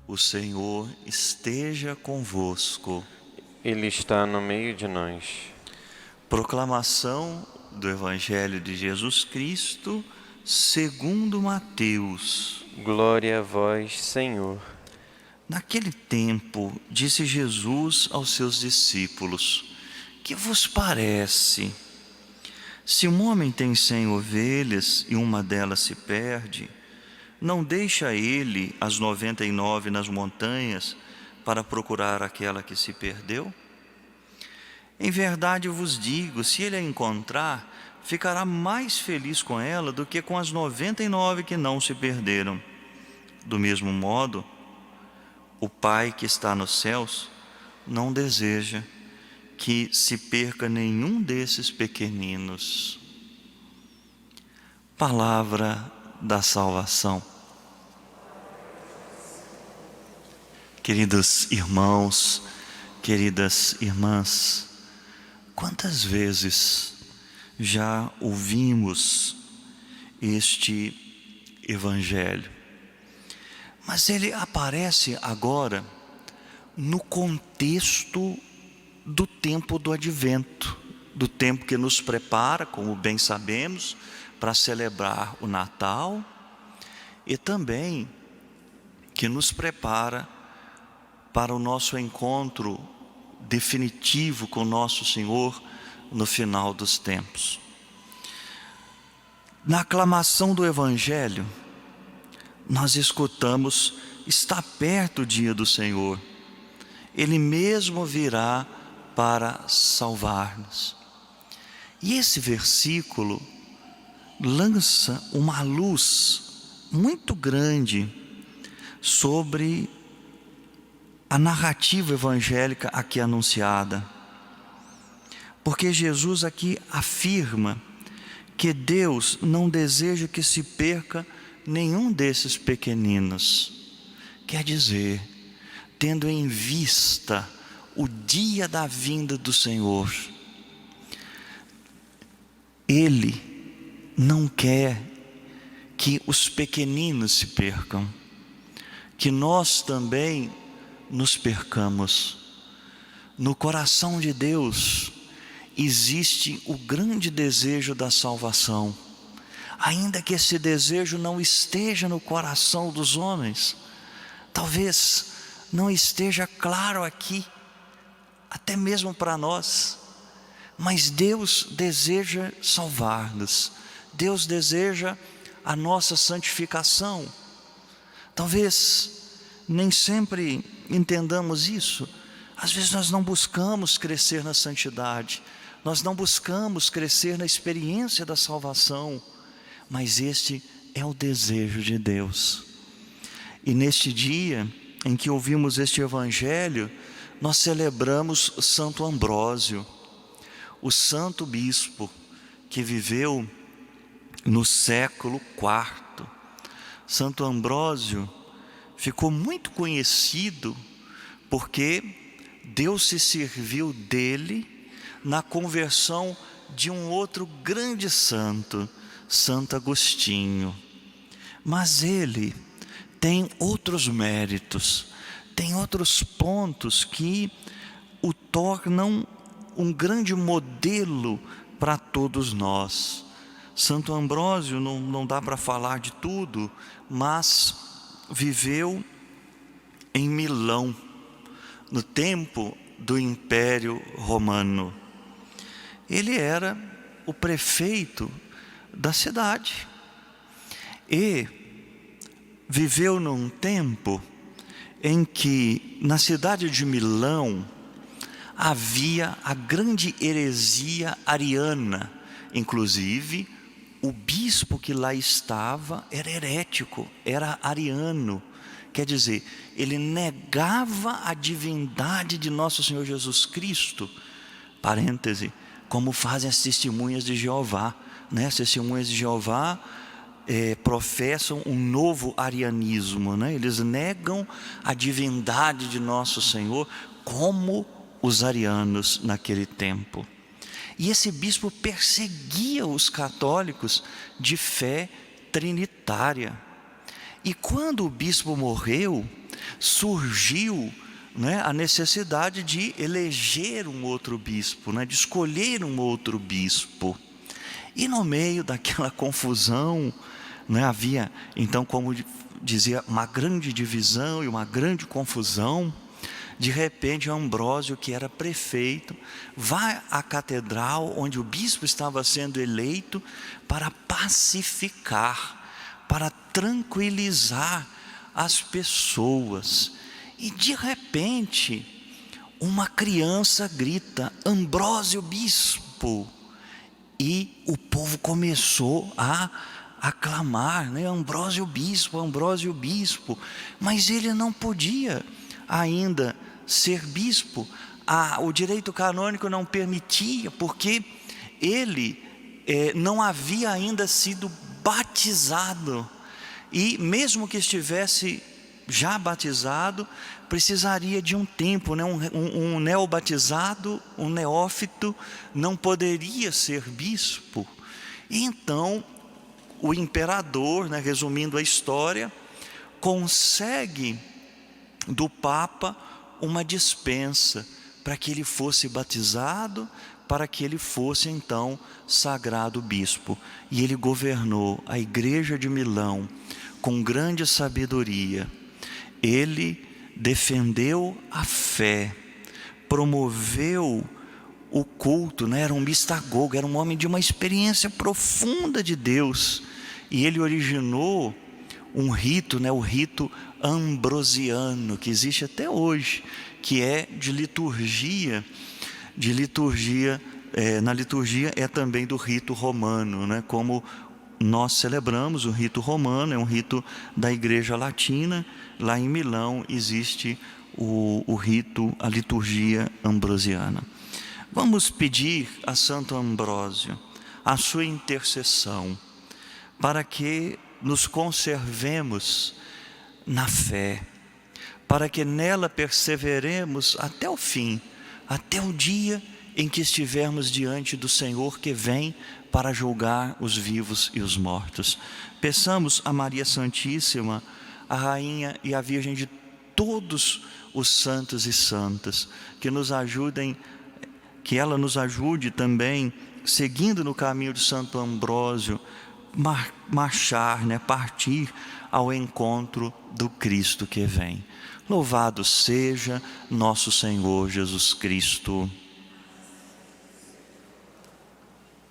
O Senhor esteja convosco. Ele está no meio de nós. Proclamação do Evangelho de Jesus Cristo, segundo Mateus. Glória a vós, Senhor. Naquele tempo, disse Jesus aos seus discípulos: Que vos parece? Se um homem tem 100 ovelhas e uma delas se perde, não deixa ele as 99 nas montanhas para procurar aquela que se perdeu? Em verdade vos digo, se ele a encontrar, ficará mais feliz com ela do que com as 99 que não se perderam. Do mesmo modo, o Pai que está nos céus não deseja que se perca nenhum desses pequeninos. Palavra da salvação. Queridos irmãos, queridas irmãs, quantas vezes já ouvimos este Evangelho? Mas ele aparece agora no contexto do tempo do Advento, do tempo que nos prepara, como bem sabemos, para celebrar o Natal, e também que nos prepara para o nosso encontro definitivo com nosso Senhor no final dos tempos. Na aclamação do Evangelho, nós escutamos: está perto o dia do Senhor, Ele mesmo virá para salvar-nos. E esse versículo lança uma luz muito grande sobre a narrativa evangélica aqui anunciada, porque Jesus aqui afirma que Deus não deseja que se perca nenhum desses pequeninos. Quer dizer, tendo em vista o dia da vinda do Senhor, Ele não quer que os pequeninos se percam, que nós também nos percamos. No coração de Deus existe o grande desejo da salvação, ainda que esse desejo não esteja no coração dos homens, talvez não esteja claro aqui, até mesmo para nós, mas Deus deseja salvar-nos, Deus deseja a nossa santificação. Talvez nem sempre entendamos isso. Às vezes nós não buscamos crescer na santidade, nós não buscamos crescer na experiência da salvação, mas este é o desejo de Deus. E neste dia em que ouvimos este Evangelho, nós celebramos Santo Ambrósio, o santo bispo que viveu no século IV. Santo Ambrósio ficou muito conhecido porque Deus se serviu dele na conversão de um outro grande santo, Santo Agostinho. Mas ele tem outros méritos, tem outros pontos que o tornam um grande modelo para todos nós. Santo Ambrósio, não dá para falar de tudo, mas viveu em Milão, no tempo do Império Romano. Ele era o prefeito da cidade e viveu num tempo em que na cidade de Milão havia a grande heresia ariana. Inclusive o bispo que lá estava era herético, era ariano. Quer dizer, ele negava a divindade de nosso Senhor Jesus Cristo. Parêntese, como fazem as testemunhas de Jeová, né? As testemunhas de Jeová professam um novo arianismo, né? Eles negam a divindade de nosso Senhor, como os arianos naquele tempo. E esse bispo perseguia os católicos de fé trinitária. E quando o bispo morreu, surgiu, né, a necessidade de eleger um outro bispo, né, de escolher um outro bispo. E no meio daquela confusão, né, havia então, como dizia, uma grande divisão e uma grande confusão. De repente, Ambrósio, que era prefeito, vai à catedral onde o bispo estava sendo eleito para pacificar, para tranquilizar as pessoas. E de repente, uma criança grita: Ambrósio bispo! E o povo começou a aclamar, né? Ambrósio bispo, Ambrósio bispo. Mas ele não podia ainda ser bispo. O direito canônico não permitia, porque ele não havia ainda sido batizado. E mesmo que estivesse já batizado, precisaria de um tempo, né? Um neobatizado, um neófito, não poderia ser bispo. E então o imperador, né, resumindo a história, consegue do Papa uma dispensa para que ele fosse batizado, para que ele fosse então sagrado bispo. E ele governou a igreja de Milão com grande sabedoria. Ele defendeu a fé, promoveu o culto, né? Era um mistagogo, era um homem de uma experiência profunda de Deus. E ele originou um rito, né? O rito ambrosiano, que existe até hoje, que é de liturgia. Na liturgia é também do rito romano, né? Como nós celebramos o rito romano, é um rito da Igreja Latina. Lá em Milão existe o rito, a liturgia ambrosiana. Vamos pedir a Santo Ambrósio a sua intercessão, para que nos conservemos na fé, para que nela perseveremos até o fim, até o dia em que estivermos diante do Senhor, que vem para julgar os vivos e os mortos. Peçamos a Maria Santíssima, a Rainha e a Virgem de todos os santos e santas, que nos ajudem, que ela nos ajude também, seguindo no caminho de Santo Ambrósio, marchar, né, partir ao encontro do Cristo que vem. Louvado seja nosso Senhor Jesus Cristo.